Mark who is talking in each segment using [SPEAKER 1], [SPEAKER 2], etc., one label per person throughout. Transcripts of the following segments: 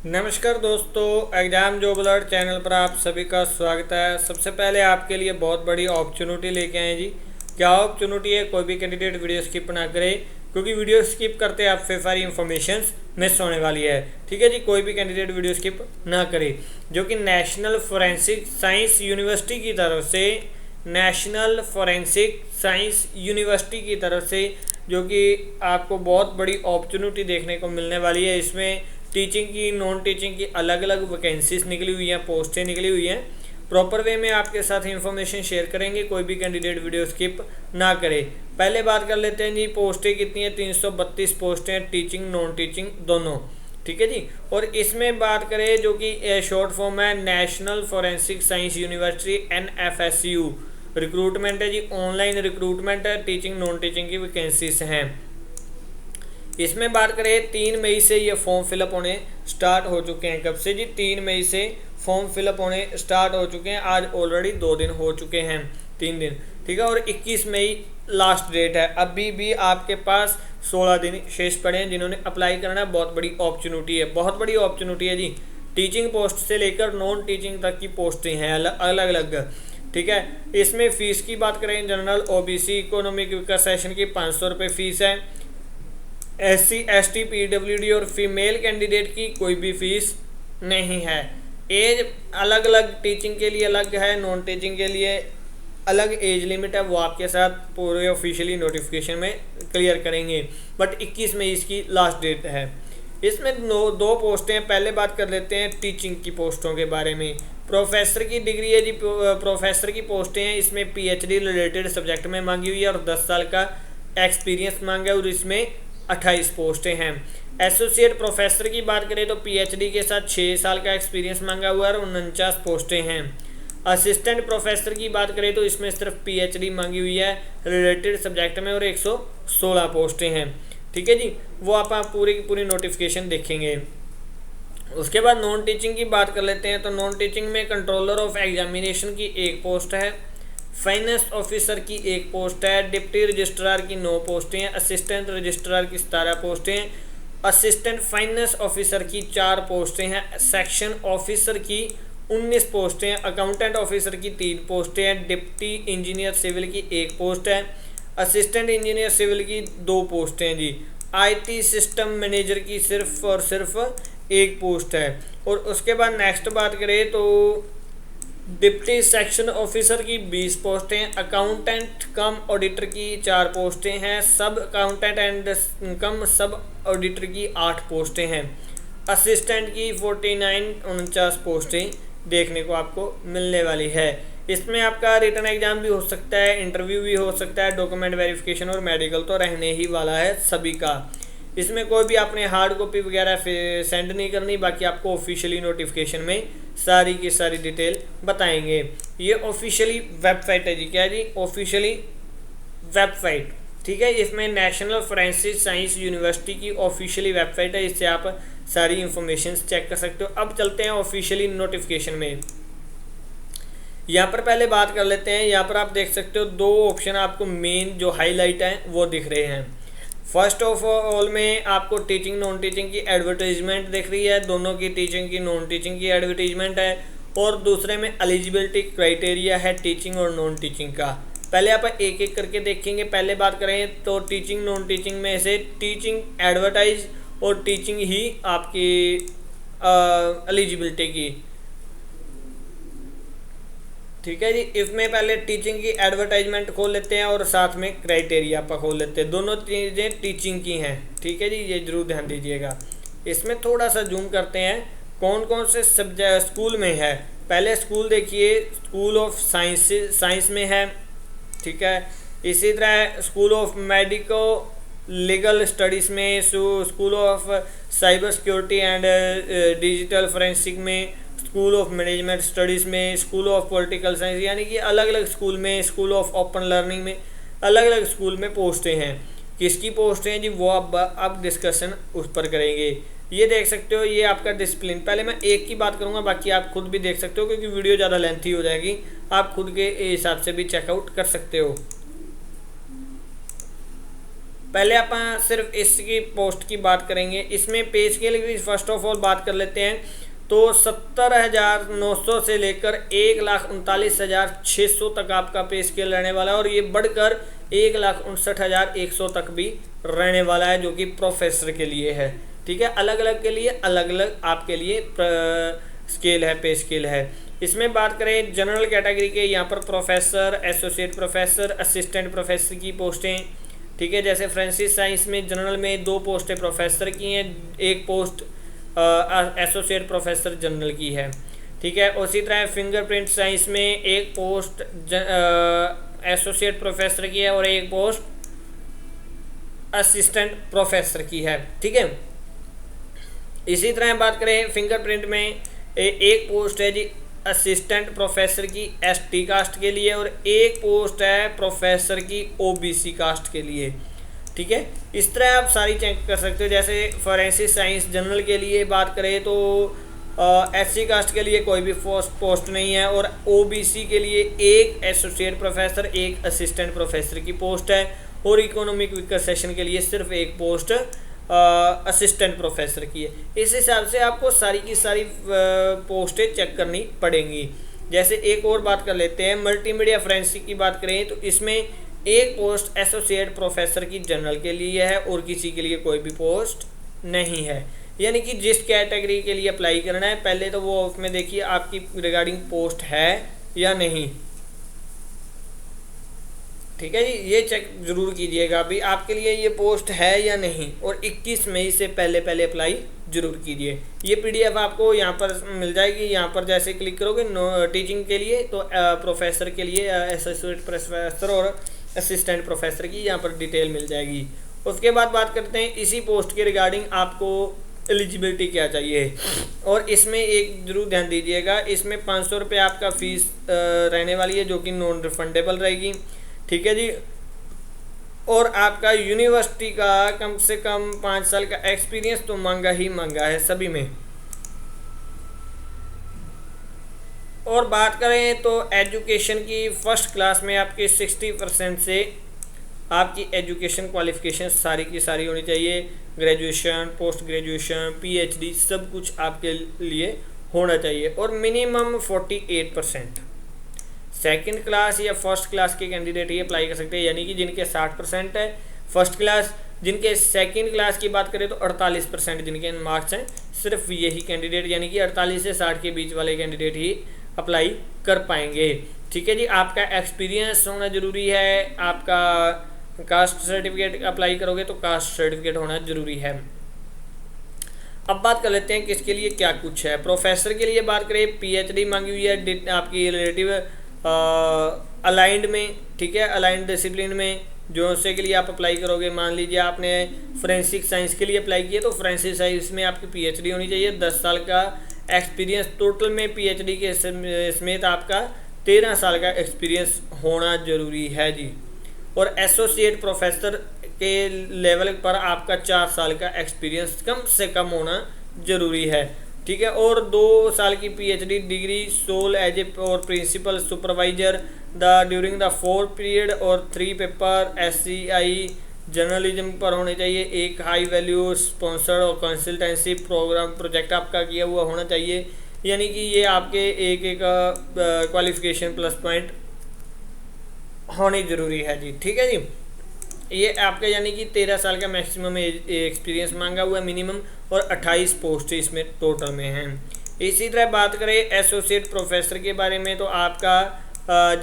[SPEAKER 1] नमस्कार दोस्तों, exam job alert channel पर आप सभी का स्वागत है। सबसे पहले आपके लिए बहुत बड़ी अपॉर्चुनिटी लेके आए जी। क्या अपॉर्चुनिटी है? कोई भी कैंडिडेट वीडियो स्किप ना करे, क्योंकि वीडियो स्किप करते आपसे सारी इन्फॉर्मेशन मिस होने वाली है। ठीक है जी, कोई भी कैंडिडेट वीडियो स्किप ना करे। जो कि नेशनल फोरेंसिक साइंस यूनिवर्सिटी की तरफ से की तरफ से जो कि आपको बहुत बड़ी अपॉर्चुनिटी देखने को मिलने वाली है। इसमें टीचिंग की, नॉन टीचिंग की अलग अलग वैकेंसीज निकली हुई हैं, पोस्टें निकली हुई हैं। प्रॉपर वे में आपके साथ इन्फॉर्मेशन शेयर करेंगे, कोई भी कैंडिडेट वीडियो स्किप ना करे। पहले बात कर लेते हैं जी, पोस्टें कितनी है? 332 पोस्टें हैं, टीचिंग नॉन टीचिंग दोनों। ठीक है जी। और इसमें बात करें जो कि शॉर्ट फॉर्म है national forensic science university NFSU। Recruitment है जी, ऑनलाइन रिक्रूटमेंट है, टीचिंग नॉन टीचिंग की वैकेंसीज हैं। इसमें बात करें 3 मई से ये फॉर्म फिलअप होने स्टार्ट हो चुके हैं। कब से जी? 3 मई से फॉर्म फिलअप होने स्टार्ट हो चुके हैं। आज ऑलरेडी 2 दिन हो चुके हैं, 3 दिन। ठीक है। और 21 मई लास्ट डेट है। अभी भी आपके पास 16 दिन शेष पड़े हैं जिन्होंने अप्लाई करना है। बहुत बड़ी अपॉर्चुनिटी है, बहुत बड़ी अपॉर्चुनिटी है जी। टीचिंग पोस्ट से लेकर नॉन टीचिंग तक की पोस्टें हैं अलग अलग। ठीक है। इसमें फ़ीस की बात करें, जनरल OBC इकोनॉमिक विकास सेशन की 500 रुपये फ़ीस है। SC ST PWD और फीमेल कैंडिडेट की कोई भी फीस नहीं है। एज अलग अलग, टीचिंग के लिए अलग है, नॉन टीचिंग के लिए अलग एज लिमिट है। वो आपके साथ पूरे ऑफिशियली नोटिफिकेशन में क्लियर करेंगे। बट 21 मई इसकी लास्ट डेट है। इसमें दो पोस्टें हैं। पहले बात कर लेते हैं टीचिंग की पोस्टों के बारे में। प्रोफेसर की डिग्री है जी, प्रोफेसर की पोस्टें हैं। इसमें PhD रिलेटेड सब्जेक्ट में मांगी हुई है और 10 साल का एक्सपीरियंस मांगा है और इसमें 28 पोस्टें हैं। एसोसिएट प्रोफेसर की बात करें तो PhD के साथ 6 साल का एक्सपीरियंस मांगा हुआ है और 49 पोस्टें हैं। असिस्टेंट प्रोफेसर की बात करें तो इसमें सिर्फ PhD मांगी हुई है रिलेटेड सब्जेक्ट में और 116 पोस्टें हैं। ठीक है जी। वो आप पूरी की पूरी नोटिफिकेशन देखेंगे। उसके बाद नॉन टीचिंग की बात कर लेते हैं। तो नॉन टीचिंग में कंट्रोलर ऑफ एग्जामिनेशन की 1 पोस्ट है, फाइनेंस ऑफिसर की 1 पोस्ट है, डिप्टी रजिस्ट्रार की 9 पोस्टें हैं, असिस्टेंट रजिस्ट्रार की 17 पोस्टें हैं, असिस्टेंट फाइनेंस ऑफिसर की 4 पोस्टें हैं, सेक्शन ऑफिसर की 19 पोस्टें हैं, अकाउंटेंट ऑफिसर की 3 पोस्टें हैं, डिप्टी इंजीनियर सिविल की 1 पोस्ट है, असिस्टेंट इंजीनियर सिविल की 2 पोस्टें हैं जी। IT सिस्टम मैनेजर की सिर्फ और सिर्फ 1 पोस्ट है। और उसके बाद नेक्स्ट बात करें तो डिप्टी सेक्शन ऑफिसर की 20 पोस्टें, अकाउंटेंट कम ऑडिटर की 4 पोस्टें हैं, सब अकाउंटेंट एंड कम सब ऑडिटर की 8 पोस्टें हैं, असिस्टेंट की 49 पोस्टें देखने को आपको मिलने वाली है। इसमें आपका रिटन एग्जाम भी हो सकता है, इंटरव्यू भी हो सकता है, डॉक्यूमेंट वेरिफिकेशन और मेडिकल तो रहने ही वाला है सभी का। इसमें कोई भी आपने हार्ड कॉपी वगैरह सेंड नहीं करनी, बाकी आपको ऑफिशियली नोटिफिकेशन में सारी की सारी डिटेल बताएंगे। ये ऑफिशियली वेबसाइट है जी। क्या है जी? Officially website. ठीक है। इसमें नेशनल फोरेंसिक साइंस यूनिवर्सिटी की ऑफिशियली वेबसाइट है, इससे आप सारी इंफॉर्मेशन चेक कर सकते हो। अब चलते हैं ऑफिशियली नोटिफिकेशन में। यहाँ पर पहले बात कर लेते हैं। यहाँ पर आप देख सकते हो 2 ऑप्शन आपको मेन जो हाईलाइट हैं वो दिख रहे हैं। फर्स्ट ऑफ ऑल में आपको टीचिंग नॉन टीचिंग की एडवर्टाइजमेंट दिख रही है, दोनों की टीचिंग की नॉन टीचिंग की एडवर्टाइजमेंट है। और दूसरे में एलिजिबिलिटी क्राइटेरिया है टीचिंग और नॉन टीचिंग का। पहले आप एक एक करके देखेंगे। पहले बात करें तो टीचिंग नॉन टीचिंग में से टीचिंग एडवर्टाइज और टीचिंग ही आपकी एलिजिबिलिटी की। ठीक है जी। इसमें पहले टीचिंग की एडवर्टाइजमेंट खोल लेते हैं और साथ में क्राइटेरिया पर खोल लेते हैं। दोनों चीज़ें टीचिंग की हैं। ठीक है जी, ये जरूर ध्यान दीजिएगा। इसमें थोड़ा सा जूम करते हैं कौन कौन से सब्जेक्ट स्कूल में है। पहले स्कूल देखिए, स्कूल ऑफ साइंस में है। ठीक है। इसी तरह school of medico legal studies में, school of cyber security and digital forensic में, स्कूल ऑफ मैनेजमेंट स्टडीज़ में, स्कूल ऑफ पॉलिटिकल साइंस, यानी कि अलग अलग स्कूल में, स्कूल ऑफ ओपन लर्निंग में अलग अलग स्कूल में पोस्टें हैं। किसकी पोस्टें हैं जी वो अब डिस्कशन उस पर करेंगे। ये देख सकते हो, ये आपका डिसिप्लिन। पहले मैं एक की बात करूँगा, बाकी आप खुद भी देख सकते हो क्योंकि वीडियो ज़्यादा लेंथी हो जाएगी। आप खुद के हिसाब से भी चेकआउट कर सकते हो। पहले अपन सिर्फ इसकी पोस्ट की बात करेंगे। इसमें पे स्केल की फर्स्ट ऑफ ऑल बात कर लेते हैं तो 70,900 से लेकर 1,39,600 तक आपका पे स्केल रहने वाला है और ये बढ़कर 1,59,100 तक भी रहने वाला है, जो कि प्रोफेसर के लिए है। ठीक है, अलग अलग के लिए अलग अलग आपके लिए स्केल है, पे स्केल है। इसमें बात करें जनरल कैटेगरी के, यहाँ पर professor, associate professor, assistant professor की पोस्टें। ठीक है, जैसे फ्रांसिस साइंस में जनरल में 2 पोस्टें प्रोफेसर की हैं, 1 पोस्ट एसोसिएट प्रोफेसर जनरल की है। ठीक है, उसी तरह फिंगरप्रिंट साइंस में 1 पोस्ट एसोसिएट प्रोफेसर की है और 1 पोस्ट असिस्टेंट प्रोफेसर की है। ठीक है, इसी तरह बात करें फिंगरप्रिंट में 1 पोस्ट है जी असिस्टेंट प्रोफेसर की एसटी कास्ट के लिए और 1 पोस्ट है प्रोफेसर की ओबीसी कास्ट के लिए। ठीक है, इस तरह आप सारी चेक कर सकते हो। जैसे फॉरेंसिक साइंस जनरल के लिए बात करें तो एससी कास्ट के लिए कोई भी पोस्ट नहीं है और ओबीसी के लिए 1 एसोसिएट प्रोफेसर, 1 असिस्टेंट प्रोफेसर की पोस्ट है और इकोनॉमिक वीकर सेशन के लिए सिर्फ 1 पोस्ट असिस्टेंट प्रोफेसर की है। इस हिसाब से आपको सारी की सारी पोस्टें चेक करनी पड़ेंगी। जैसे एक और बात कर लेते हैं, मल्टीमीडिया फोरेंसिक की बात करें तो इसमें 1 पोस्ट एसोसिएट प्रोफेसर की जनरल के लिए है और किसी के लिए कोई भी पोस्ट नहीं है। यानी कि जिस कैटेगरी के लिए अप्लाई करना है पहले तो वो उसमें देखिए आपकी रिगार्डिंग पोस्ट है या नहीं। ठीक है जी, ये चेक जरूर कीजिएगा भी आपके लिए ये पोस्ट है या नहीं और 21 मई से पहले अप्लाई जरूर कीजिए। ये पीडीएफ आपको यहाँ पर मिल जाएगी। यहाँ पर जैसे क्लिक करोगे टीचिंग के लिए तो प्रोफेसर के लिए एसोसिएट प्रोफेसर और असिस्टेंट प्रोफेसर की यहाँ पर डिटेल मिल जाएगी। उसके बाद बात करते हैं इसी पोस्ट के रिगार्डिंग आपको एलिजिबिलिटी क्या चाहिए और इसमें एक जरूर ध्यान दीजिएगा, इसमें 500 रुपये आपका फीस रहने वाली है जो कि नॉन रिफंडेबल रहेगी। ठीक है जी, और आपका यूनिवर्सिटी का कम से कम 5 साल का एक्सपीरियंस तो मांगा ही मांगा है सभी में। और बात करें तो एजुकेशन की फर्स्ट क्लास में आपके 60% से आपकी एजुकेशन क्वालिफिकेशन सारी की सारी होनी चाहिए। ग्रेजुएशन, पोस्ट ग्रेजुएशन, पीएचडी सब कुछ आपके लिए होना चाहिए और मिनिमम 48%। सेकंड क्लास या फर्स्ट क्लास के कैंडिडेट ही अप्लाई कर सकते हैं, यानी कि जिनके 60% है फर्स्ट क्लास, जिनके सेकंड क्लास की बात करें तो 48% जिनके मार्क्स हैं, सिर्फ यही कैंडिडेट यानी कि 48 से 60 के बीच वाले कैंडिडेट ही अप्लाई कर पाएंगे। ठीक है जी, आपका एक्सपीरियंस होना ज़रूरी है, आपका कास्ट सर्टिफिकेट अप्लाई करोगे तो कास्ट सर्टिफिकेट होना ज़रूरी है। अब बात कर लेते हैं किसके लिए क्या कुछ है। प्रोफेसर के लिए बात करें पीएचडी मांगी हुई है आपकी रिलेटिव अलाइंड में। ठीक है, अलाइंड डिसिप्लिन में जो से के लिए आप अप्लाई करोगे। मान लीजिए आपने फोरेंसिक साइंस के लिए अप्लाई किया तो फोरेंसिक साइंस में आपकी पीएचडी होनी चाहिए, 10 साल का एक्सपीरियंस टोटल में पीएचडी के समेत आपका 13 साल का एक्सपीरियंस होना ज़रूरी है जी। और एसोसिएट प्रोफेसर के लेवल पर आपका 4 साल का एक्सपीरियंस कम से कम होना ज़रूरी है। ठीक है, और 2 साल की PhD degree sole as a और principal supervisor during the 4th period और 3 पेपर एससीआई जर्नलिज्म पर होने चाहिए। 1 हाई वैल्यू स्पॉन्सर्ड और कंसल्टेंसी प्रोग्राम प्रोजेक्ट आपका किया हुआ होना चाहिए। यानी कि ये आपके एक क्वालिफिकेशन प्लस पॉइंट होनी ज़रूरी है जी। ठीक है जी, ये आपका यानी कि 13 साल का मैक्सिमम एक्सपीरियंस मांगा हुआ है मिनिमम और 28 पोस्ट इसमें टोटल में हैं। इसी तरह बात करें एसोसिएट प्रोफेसर के बारे में तो आपका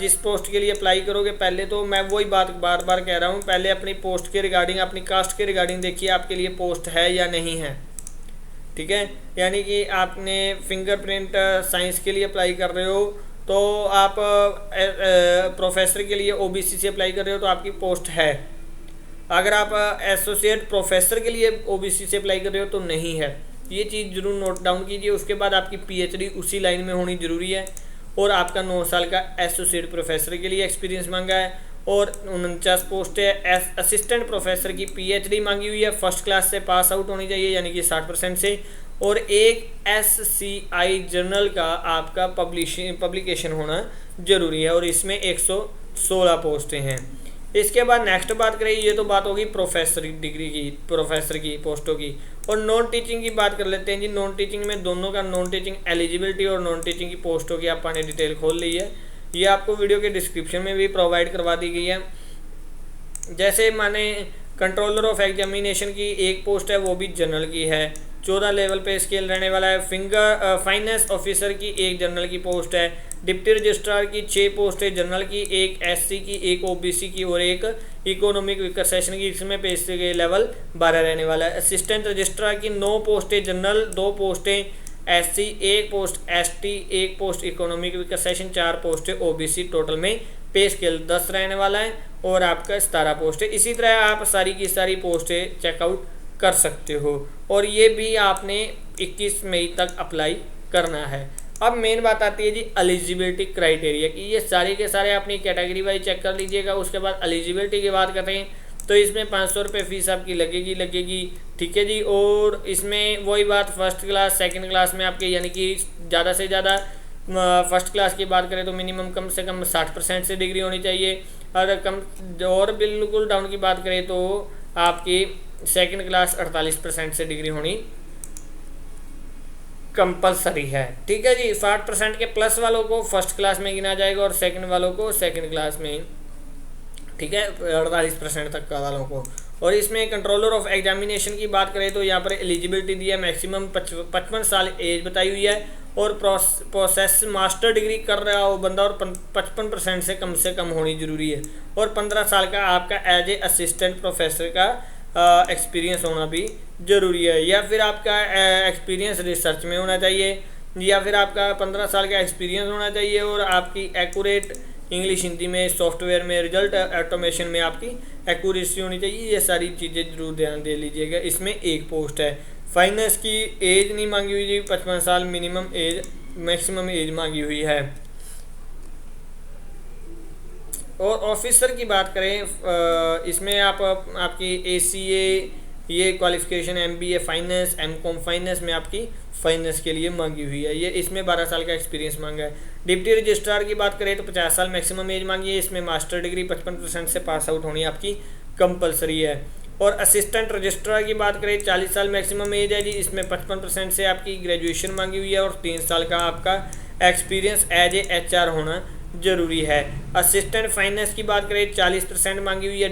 [SPEAKER 1] जिस पोस्ट के लिए अप्लाई करोगे पहले तो मैं वही बात बार बार कह रहा हूँ, पहले अपनी पोस्ट के रिगार्डिंग अपनी कास्ट के रिगार्डिंग देखिए आपके लिए पोस्ट है या नहीं है। ठीक है, यानी कि आपने फिंगरप्रिंट साइंस के लिए अप्लाई कर रहे हो तो आप प्रोफेसर के लिए ओबीसी से अप्लाई कर रहे हो तो आपकी पोस्ट है। अगर आप एसोसिएट प्रोफेसर के लिए ओबीसी से अप्लाई कर रहे हो तो नहीं है। ये चीज़ जरूर नोट डाउन कीजिए। उसके बाद आपकी पीएचडी उसी लाइन में होनी ज़रूरी है और आपका 9 साल का एसोसिएट प्रोफेसर के लिए एक्सपीरियंस मांगा है और 49 पोस्ट है। असिस्टेंट प्रोफेसर की पीएचडी मांगी हुई है, फर्स्ट क्लास से पास आउट होनी चाहिए यानी कि 60% से, और 1 एससीआई जर्नल का आपका पब्लिकेशन होना ज़रूरी है और इसमें 116 पोस्टें हैं। इसके बाद नेक्स्ट बात करें, ये तो बात होगी प्रोफेसर डिग्री की, प्रोफेसर की पोस्टों की। और नॉन टीचिंग की बात कर लेते हैं जी। नॉन टीचिंग में दोनों का नॉन टीचिंग एलिजिबिलिटी और नॉन टीचिंग की पोस्टों की आपने डिटेल खोल ली है, ये आपको वीडियो के डिस्क्रिप्शन में भी प्रोवाइड करवा दी गई है। जैसे माने कंट्रोलर ऑफ एग्जामिनेशन की एक पोस्ट है, वो भी जनरल की है, 14 लेवल पे स्केल रहने वाला है। फाइनेंस ऑफिसर की एक जनरल की पोस्ट है। डिप्टी रजिस्ट्रार की 6 पोस्ट है जनरल की, एक एससी की, एक ओबीसी की और एक इकोनॉमिक विकास सेशन की, इसमें पे स्केल लेवल 12 रहने वाला है। असिस्टेंट रजिस्ट्रार की 9 पोस्टें जनरल, 2 पोस्टें SC, 1 post ST, 1 post economic विकास सेशन, 4 पोस्टें ओबीसी, टोटल में पे स्केल 10 रहने वाला है और आपका 17 पोस्ट है। इसी तरह आप सारी की सारी पोस्टें चेकआउट कर सकते हो और ये भी आपने 21 मई तक अप्लाई करना है। अब मेन बात आती है जी एलिजिबिलिटी क्राइटेरिया की। ये सारे के सारे अपनी कैटेगरी वाइज चेक कर लीजिएगा। उसके बाद एलिजिबिलिटी की बात करते हैं तो इसमें 500 रुपये फीस आपकी लगेगी, ठीक है जी। और इसमें वही बात, फर्स्ट क्लास सेकंड क्लास में आपके यानी कि ज़्यादा से ज़्यादा फर्स्ट क्लास की बात करें तो मिनिमम कम से कम 60% से डिग्री होनी चाहिए। और बिल्कुल डाउन की बात करें तो आपकी सेकंड क्लास 48% से डिग्री होनी कंपलसरी है, ठीक है जी। 60% के प्लस वालों को फर्स्ट क्लास में गिना जाएगा और सेकंड वालों को सेकंड क्लास में, ठीक है, 48% तक का वालों को। और इसमें कंट्रोलर ऑफ एग्जामिनेशन की बात करें तो यहाँ पर एलिजिबिलिटी दी है, मैक्सिमम 55 साल एज बताई हुई है और प्रोसेस मास्टर डिग्री कर रहा हो बंदा और 55% से कम होनी जरूरी है और 15 साल का आपका एज ए असिस्टेंट प्रोफेसर का एक्सपीरियंस होना भी ज़रूरी है, या फिर आपका एक्सपीरियंस रिसर्च में होना चाहिए, या फिर आपका 15 साल का एक्सपीरियंस होना चाहिए और आपकी एक्यूरेट इंग्लिश हिंदी में, सॉफ्टवेयर में, रिजल्ट ऑटोमेशन में आपकी एक्यूरेसी होनी चाहिए। ये सारी चीज़ें जरूर ध्यान दे लीजिएगा। इसमें एक पोस्ट है। फाइनेंस की एज नहीं मांगी हुई जी, 55 साल मिनिमम एज, मैक्सिमम एज मांगी हुई है। और ऑफिसर की बात करें इसमें आपकी ACA ये qualification, MBA finance, MCOM finance में आपकी फाइनेंस के लिए मांगी हुई है। ये इसमें 12 साल का एक्सपीरियंस मांगा है। डिप्टी रजिस्ट्रार की बात करें तो 50 साल मैक्सिमम एज मांगी है। इसमें मास्टर डिग्री 55% से पास आउट होनी आपकी कंपलसरी है। और असिस्टेंट रजिस्ट्रार की बात करें 40 साल मैक्सिमम एज है जी। इसमें 55% से आपकी ग्रेजुएशन मांगी हुई है और 3 साल का आपका एक्सपीरियंस एज ए HR होना जरूरी है। असिस्टेंट फाइनेंस की बात करें 40% मांगी हुई है,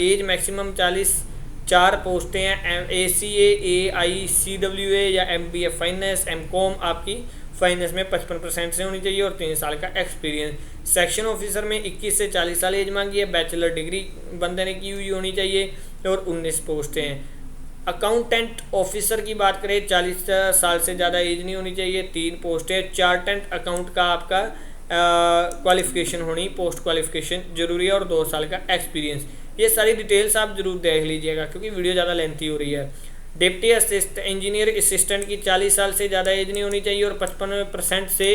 [SPEAKER 1] एज मैक्सिमम 40, 4 पोस्टें हैं, ACA, AICWA या MBA फाइनेंस, MCOM आपकी फाइनेंस में 55% से होनी चाहिए और 3 साल का एक्सपीरियंस। सेक्शन ऑफिसर में 21 से 40 साल एज मांगी है, बैचलर डिग्री बंदे ने की हुई होनी चाहिए और 19 पोस्टें हैं। अकाउंटेंट ऑफिसर की बात करें 40 साल से ज़्यादा एज नहीं होनी चाहिए, 3 पोस्टें। चार्टेंट अकाउंट का आपका क्वालिफिकेशन होनी, पोस्ट क्वालिफिकेशन जरूरी है और 2 साल का एक्सपीरियंस। ये सारी डिटेल्स आप जरूर देख लीजिएगा क्योंकि वीडियो ज़्यादा लेंथी हो रही है। डिप्टी इंजीनियर असिस्टेंट की 40 साल से ज़्यादा एज नहीं होनी चाहिए और 55% से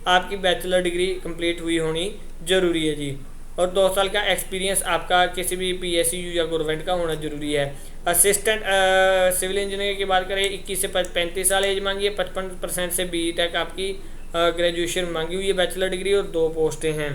[SPEAKER 1] आपकी बैचलर डिग्री कंप्लीट हुई होनी जरूरी है जी। और 2 साल का एक्सपीरियंस आपका किसी भी PSU या गवर्नमेंट का होना जरूरी है। असिस्टेंट सिविल इंजीनियर की बात करें 21 से 35 साल एज मांगी है, 55% से BTech आपकी ग्रेजुएशन मांगी हुई है, बैचलर डिग्री और 2 पोस्टें हैं।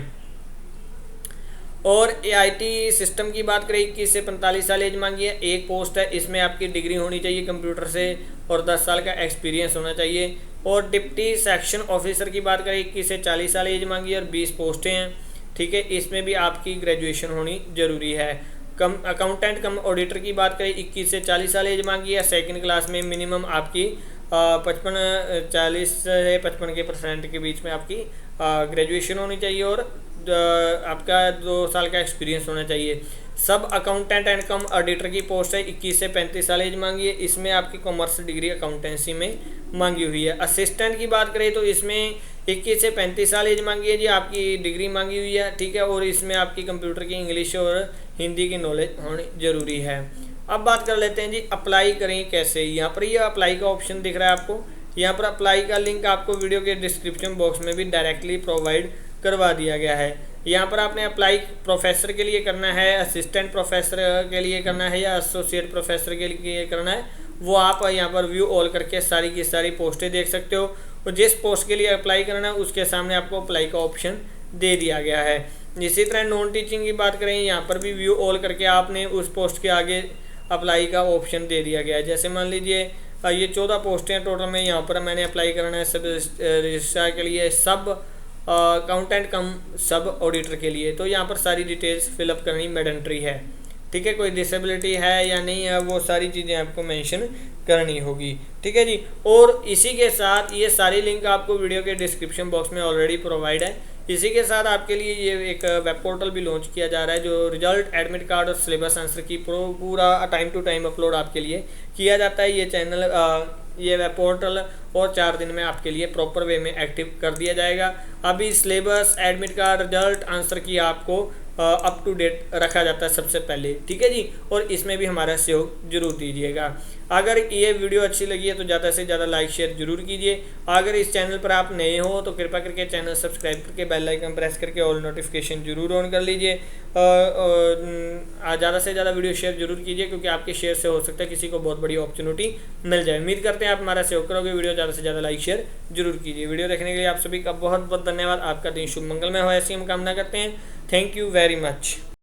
[SPEAKER 1] और AIT सिस्टम की बात करें 21 से 45 साल एज मांगी है, 1 पोस्ट है। इसमें आपकी डिग्री होनी चाहिए कंप्यूटर से और 10 साल का एक्सपीरियंस होना चाहिए। और डिप्टी सेक्शन ऑफिसर की बात करें 21 से 40 साल एज मांगी है और 20 पोस्टें हैं, ठीक है। इसमें भी आपकी ग्रेजुएशन होनी जरूरी है। अकाउंटेंट कम ऑडिटर की बात करें 21 से 40 साल एज मांगी है, सेकंड क्लास में मिनिमम आपकी 40 से 55% के बीच में आपकी ग्रेजुएशन होनी चाहिए और आपका 2 साल का एक्सपीरियंस होना चाहिए। सब अकाउंटेंट एंड कम ऑडिटर की पोस्ट है, 21 से 35 साल एज मांगी है। इसमें आपकी कॉमर्स डिग्री अकाउंटेंसी में मांगी हुई है। असिस्टेंट की बात करें तो इसमें 21 से 35 साल एज मांगी है जी, आपकी डिग्री मांगी हुई है, ठीक है। और इसमें आपकी कंप्यूटर की इंग्लिश और हिंदी की नॉलेज होनी जरूरी है। अब बात कर लेते हैं जी अप्लाई करें कैसे। यहाँ पर ये अप्लाई का ऑप्शन दिख रहा है आपको, यहाँ पर अप्लाई का लिंक आपको वीडियो के डिस्क्रिप्शन बॉक्स में भी डायरेक्टली प्रोवाइड करवा दिया गया है। यहाँ पर आपने अप्लाई प्रोफेसर के लिए करना है, असिस्टेंट प्रोफेसर के लिए करना है या एसोसिएट प्रोफेसर के लिए करना है, वो आप यहाँ पर व्यू ऑल करके सारी की सारी पोस्टें देख सकते हो। और जिस पोस्ट के लिए अप्लाई करना है उसके सामने आपको अप्लाई का ऑप्शन दे दिया गया है। इसी तरह नॉन टीचिंग की बात करें, यहाँ पर भी व्यू ऑल करके आपने उस पोस्ट के आगे अप्लाई का ऑप्शन दे दिया गया है। जैसे मान लीजिए ये 14 पोस्टें हैं टोटल में, यहाँ पर मैंने अप्लाई करना है सब रजिस्ट्रार के लिए, सब अकाउंटेंट कम सब ऑडिटर के लिए। तो यहाँ पर सारी डिटेल्स फिलअप करनी मैंडेटरी है, ठीक है। कोई डिसेबिलिटी है या नहीं है वो सारी चीज़ें आपको मेंशन करनी होगी, ठीक है जी। और इसी के साथ ये सारी लिंक आपको वीडियो के डिस्क्रिप्शन बॉक्स में ऑलरेडी प्रोवाइड है। इसी के साथ आपके लिए ये एक वेब पोर्टल भी लॉन्च किया जा रहा है, जो रिजल्ट, एडमिट कार्ड और सिलेबस आंसर की पूरा टाइम टू टाइम अपलोड आपके लिए किया जाता है। ये चैनल ये वेब पोर्टल और 4 दिन में आपके लिए प्रॉपर वे में एक्टिव कर दिया जाएगा। अभी syllabus, admit card, result, answer की आपको अप टू डेट रखा जाता है सबसे पहले, ठीक है जी। और इसमें भी हमारा सहयोग जरूर दीजिएगा। अगर ये वीडियो अच्छी लगी है तो ज़्यादा से ज़्यादा लाइक शेयर जरूर कीजिए। अगर इस चैनल पर आप नए हो तो कृपया करके चैनल सब्सक्राइब करके बेल आइकन प्रेस करके ऑल नोटिफिकेशन जरूर ऑन कर लीजिए। ज़्यादा से ज़्यादा वीडियो शेयर जरूर कीजिए, क्योंकि आपके शेयर से हो सकता है किसी को बहुत बड़ी अपॉर्चुनिटी मिल जाए। उम्मीद करते हैं आप हमारा सहयोग करोगे। वीडियो ज़्यादा से ज़्यादा लाइक शेयर जरूर कीजिए। वीडियो देखने के लिए आप सभी का बहुत बहुत धन्यवाद। आपका दिन शुभ मंगलमय हो, ऐसी हम कामना करते हैं। Thank you very much.